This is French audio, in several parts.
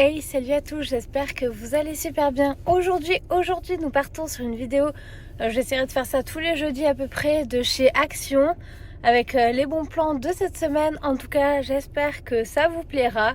Hey, salut à tous, j'espère que vous allez super bien. Aujourd'hui, nous partons sur une vidéo. J'essaierai de faire ça tous les jeudis à peu près de chez Action avec les bons plans de cette semaine. En tout cas, j'espère que ça vous plaira.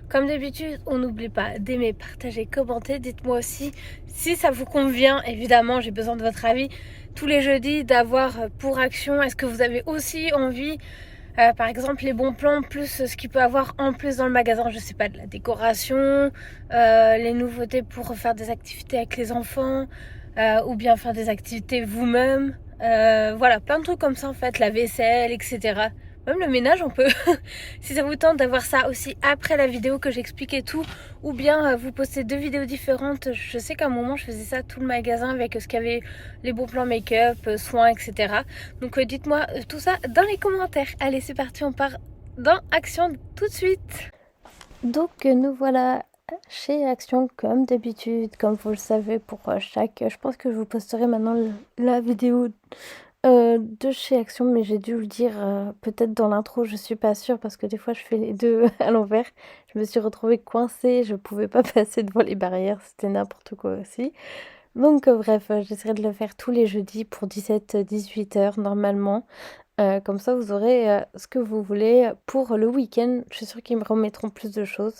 Comme d'habitude, on n'oublie pas d'aimer, partager, commenter. Dites-moi aussi si ça vous convient. Évidemment, j'ai besoin de votre avis tous les jeudis d'avoir pour Action. Est-ce que vous avez aussi envie par exemple, les bons plans plus ce qu'il peut avoir en plus dans le magasin, je sais pas, de la décoration, les nouveautés pour faire des activités avec les enfants, ou bien faire des activités vous-même. Voilà, plein de trucs comme ça en fait, la vaisselle, etc. Même le ménage, on peut. Si ça vous tente d'avoir ça aussi après la vidéo que j'explique et tout, ou bien vous postez deux vidéos différentes. Je sais qu'à un moment, je faisais ça tout le magasin avec ce qu'il y avait, les bons plans make-up, soins, etc. Donc dites-moi tout ça dans les commentaires. Allez, c'est parti, on part dans Action tout de suite. Donc nous voilà chez Action comme d'habitude, comme vous le savez pour chaque... Je pense que je vous posterai maintenant la vidéo de chez Action, mais j'ai dû le dire peut-être dans l'intro, je suis pas sûre parce que des fois je fais les deux à l'envers. Je me suis retrouvée coincée, je pouvais pas passer devant les barrières, c'était n'importe quoi aussi. Donc bref, j'essaierai de le faire tous les jeudis pour 17-18 heures normalement. Comme ça vous aurez ce que vous voulez pour le week-end. Je suis sûre qu'ils me remettront plus de choses.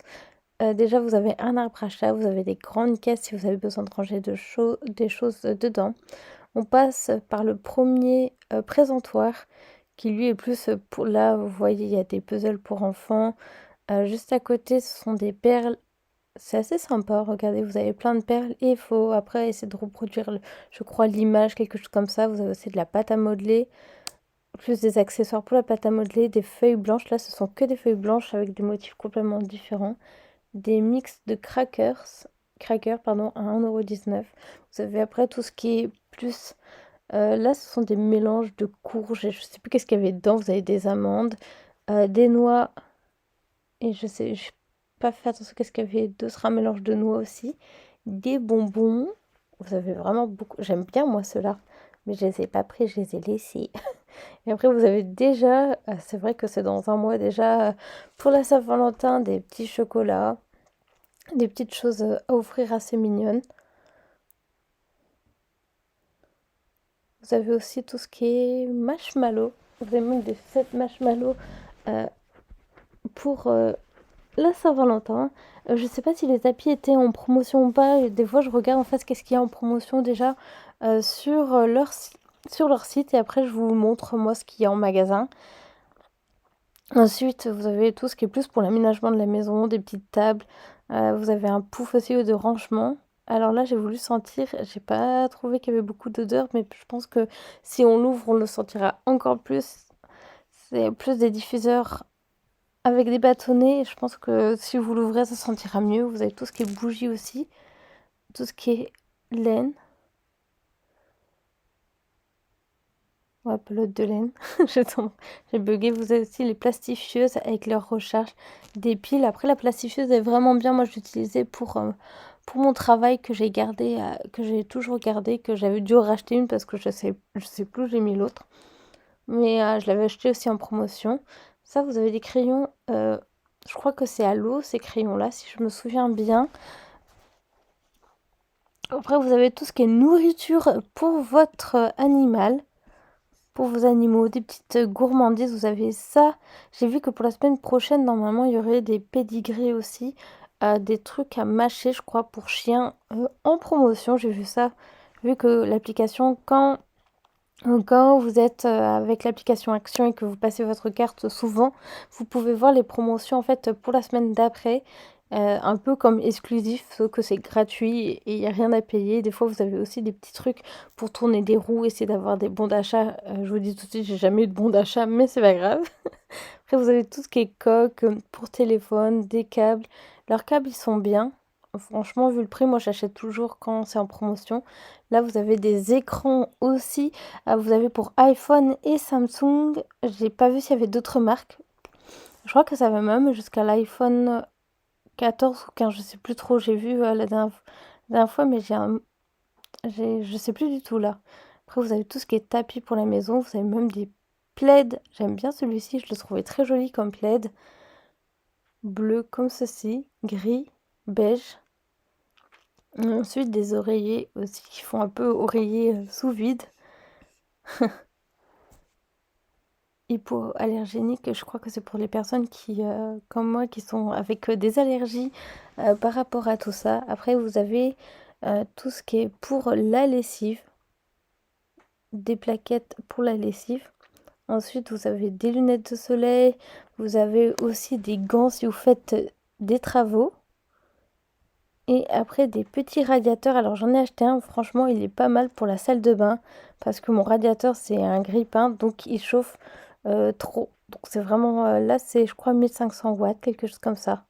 Déjà vous avez un arbre à chat, vous avez des grandes caisses si vous avez besoin de ranger des choses dedans. On passe par le premier présentoir qui lui est plus pour là, vous voyez, il y a des puzzles pour enfants. Juste à côté, ce sont des perles. C'est assez sympa, regardez, vous avez plein de perles et il faut après essayer de reproduire, je crois, l'image, quelque chose comme ça. Vous avez aussi de la pâte à modeler, plus des accessoires pour la pâte à modeler, des feuilles blanches. Là, ce sont que des feuilles blanches avec des motifs complètement différents. Des mix de crackers pardon, à 1,19 €. Vous avez après tout ce qui est plus là, ce sont des mélanges de courges et je sais plus qu'est-ce qu'il y avait dedans. Vous avez des amandes, des noix et je sais pas fait attention qu'est-ce qu'il y avait d'autre, un mélange de noix aussi, des bonbons. Vous avez vraiment beaucoup. J'aime bien moi ceux-là, mais je les ai pas pris, je les ai laissés. Et après, vous avez déjà, c'est vrai que c'est dans un mois déjà, pour la Saint-Valentin, des petits chocolats, des petites choses à offrir assez mignonnes. Vous avez aussi tout ce qui est marshmallow. Vous avez même des sets marshmallow euh, pour la Saint-Valentin. Je sais pas si les tapis étaient en promotion ou pas. Et des fois, je regarde en fait qu'est-ce qu'il y a en promotion déjà sur sur leur site et après, je vous montre moi ce qu'il y a en magasin. Ensuite, vous avez tout ce qui est plus pour l'aménagement de la maison, des petites tables. Vous avez un pouf aussi de rangement. Alors là, j'ai voulu sentir, j'ai pas trouvé qu'il y avait beaucoup d'odeur, mais je pense que si on l'ouvre, on le sentira encore plus. C'est plus des diffuseurs avec des bâtonnets. Je pense que si vous l'ouvrez, ça sentira mieux. Vous avez tout ce qui est bougie aussi, tout ce qui est laine. Ouais, pelote de laine. J'ai bugué. Vous avez aussi les plastifieuses avec leur recharge des piles. Après, la plastifieuse est vraiment bien. Moi, je l'utilisais pour mon travail que j'ai gardé, que j'ai toujours gardé, que j'avais dû racheter une parce que je sais plus où j'ai mis l'autre. Mais je l'avais acheté aussi en promotion. Ça, vous avez des crayons. Je crois que c'est à l'eau, ces crayons-là, si je me souviens bien. Après, vous avez tout ce qui est nourriture pour votre animal. Pour vos animaux, des petites gourmandises, vous avez ça. J'ai vu que pour la semaine prochaine, normalement, il y aurait des pédigrés aussi, des trucs à mâcher, je crois, pour chiens en promotion. J'ai vu ça, vu que l'application, quand vous êtes avec l'application Action et que vous passez votre carte souvent, vous pouvez voir les promotions en fait pour la semaine d'après. Un peu comme exclusif, sauf que c'est gratuit et il n'y a rien à payer. Des fois, vous avez aussi des petits trucs pour tourner des roues, essayer d'avoir des bons d'achat. Je vous dis tout de suite, j'ai jamais eu de bons d'achat, mais c'est pas grave. Après, vous avez tout ce qui est coque pour téléphone, des câbles. Leurs câbles, ils sont bien. Franchement, vu le prix, moi j'achète toujours quand c'est en promotion. Là, vous avez des écrans aussi. Vous avez pour iPhone et Samsung. J'ai pas vu s'il y avait d'autres marques. Je crois que ça va même jusqu'à l'iPhone 14 ou 15, je sais plus trop. J'ai vu la dernière fois, mais je sais plus du tout là. Après, vous avez tout ce qui est tapis pour la maison. Vous avez même des plaids. J'aime bien celui-ci, je le trouvais très joli comme plaid. Bleu comme ceci, gris. beige. Et ensuite des oreillers aussi qui font un peu oreiller sous vide. Hypoallergénique, je crois que c'est pour les personnes qui, comme moi, qui sont avec des allergies par rapport à tout ça. Après, vous avez tout ce qui est pour la lessive, des plaquettes pour la lessive. Ensuite, vous avez des lunettes de soleil, vous avez aussi des gants si vous faites des travaux. Et après, des petits radiateurs. Alors, j'en ai acheté un, franchement, il est pas mal pour la salle de bain parce que mon radiateur, c'est un grille-pain, donc il chauffe trop. Donc, c'est vraiment là, c'est je crois 1500 watts, quelque chose comme ça.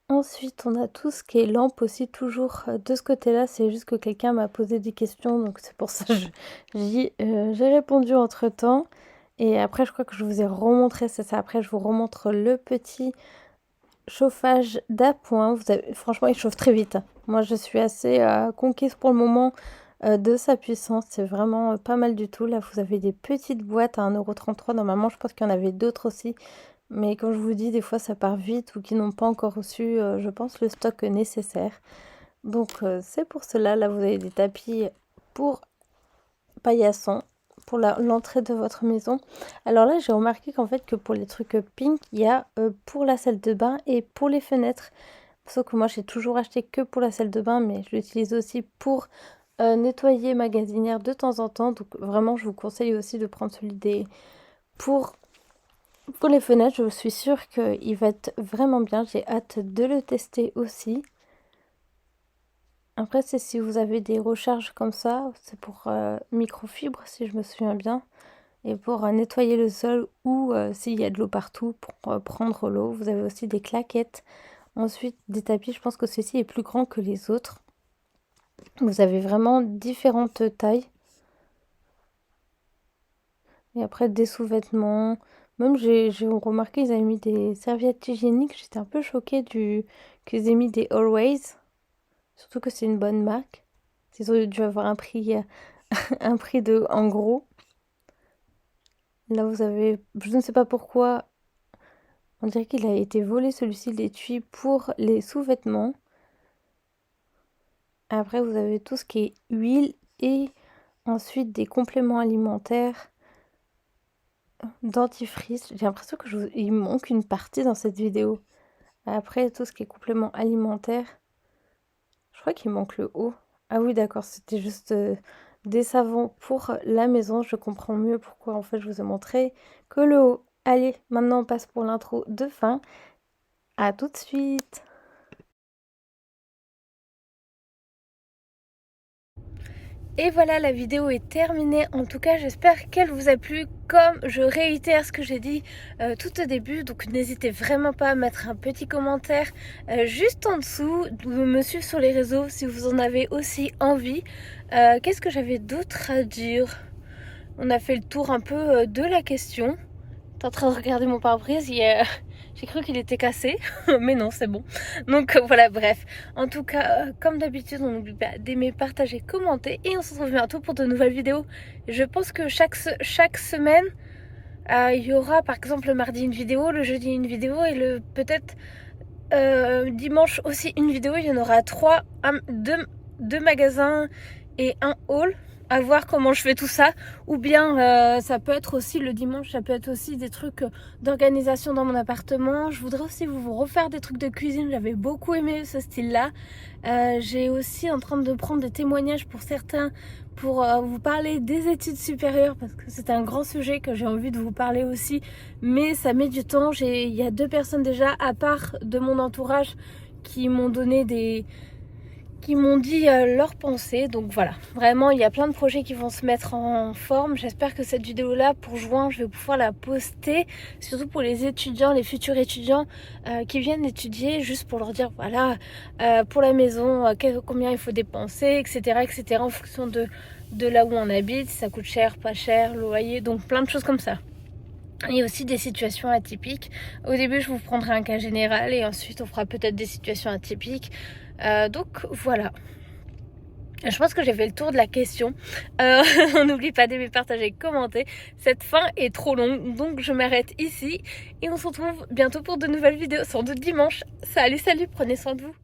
Ensuite, on a tout ce qui est lampe aussi, toujours de ce côté-là. C'est juste que quelqu'un m'a posé des questions, donc c'est pour ça que j'ai répondu entre-temps. Et après, je crois que je vous ai remontré, c'est ça. Après, je vous remontre le petit chauffage d'appoint. Franchement, il chauffe très vite. Moi, je suis assez conquise pour le moment de sa puissance. C'est vraiment pas mal du tout. Là, vous avez des petites boîtes à 1,33 €. Normalement, je pense qu'il y en avait d'autres aussi. Mais comme je vous dis, des fois, ça part vite ou qui n'ont pas encore reçu, je pense, le stock nécessaire. Donc, c'est pour cela. Là, vous avez des tapis pour paillasson pour l'entrée de votre maison. Alors là, j'ai remarqué qu'en fait, que pour les trucs pink, il y a pour la salle de bain et pour les fenêtres. Sauf que moi, j'ai toujours acheté que pour la salle de bain, mais je l'utilise aussi pour nettoyer ma gazinière de temps en temps. Donc vraiment, je vous conseille aussi de prendre celui des... Pour les fenêtres, je suis sûre qu'il va être vraiment bien. J'ai hâte de le tester aussi. Après, c'est si vous avez des recharges comme ça, c'est pour microfibre, si je me souviens bien. Et pour nettoyer le sol ou s'il y a de l'eau partout, pour prendre l'eau. Vous avez aussi des claquettes. Ensuite, des tapis, je pense que ceci est plus grand que les autres. Vous avez vraiment différentes tailles. Et après, des sous-vêtements. Même, j'ai remarqué, ils avaient mis des serviettes hygiéniques. J'étais un peu choquée qu'ils aient mis des Always. Surtout que c'est une bonne marque. Ils auraient dû avoir un prix, un prix de en gros. Là, vous avez, je ne sais pas pourquoi, on dirait qu'il a été volé celui-ci, l'étui pour les sous-vêtements. Après, vous avez tout ce qui est huile et ensuite des compléments alimentaires, dentifrice. J'ai l'impression il me manque une partie dans cette vidéo. Après, tout ce qui est compléments alimentaires, je crois qu'il manque le haut. Ah oui, d'accord, c'était juste des savons pour la maison. Je comprends mieux pourquoi en fait je vous ai montré que le haut. Allez, maintenant on passe pour l'intro de fin. À tout de suite. Et voilà, la vidéo est terminée. En tout cas, j'espère qu'elle vous a plu. Comme je réitère ce que j'ai dit tout au début, donc n'hésitez vraiment pas à mettre un petit commentaire juste en dessous, de me suivre sur les réseaux si vous en avez aussi envie. Qu'est-ce que j'avais d'autre à dire? On a fait le tour un peu de la question. T'es en train de regarder mon pare-brise, j'ai cru qu'il était cassé, mais non, c'est bon. Donc voilà, bref. En tout cas, comme d'habitude, on n'oublie pas d'aimer, partager, commenter. Et on se retrouve bientôt pour de nouvelles vidéos. Je pense que chaque semaine, il y aura par exemple le mardi une vidéo, le jeudi une vidéo et peut-être dimanche aussi une vidéo. Il y en aura deux magasins et un haul. À voir comment je fais tout ça, ou bien ça peut être aussi le dimanche, ça peut être aussi des trucs d'organisation dans mon appartement. Je voudrais aussi vous refaire des trucs de cuisine, j'avais beaucoup aimé ce style là. J'ai aussi en train de prendre des témoignages pour certains, pour vous parler des études supérieures, parce que c'est un grand sujet que j'ai envie de vous parler aussi, mais ça met du temps. Il y a 2 personnes déjà à part de mon entourage qui m'ont donné qui m'ont dit leurs pensées. Donc voilà, vraiment il y a plein de projets qui vont se mettre en forme. J'espère que cette vidéo là pour juin je vais pouvoir la poster, surtout pour les étudiants, les futurs étudiants qui viennent étudier, juste pour leur dire voilà pour la maison combien il faut dépenser, etc en fonction de là où on habite, si ça coûte cher, pas cher, loyer, donc plein de choses comme ça. Il y a aussi des situations atypiques. Au début, je vous prendrai un cas général et ensuite on fera peut-être des situations atypiques. Donc voilà. Je pense que j'ai fait le tour de la question. N'oublie pas d'aimer, partager, commenter. Cette fin est trop longue, donc je m'arrête ici. Et on se retrouve bientôt pour de nouvelles vidéos, sans doute dimanche. Salut, prenez soin de vous.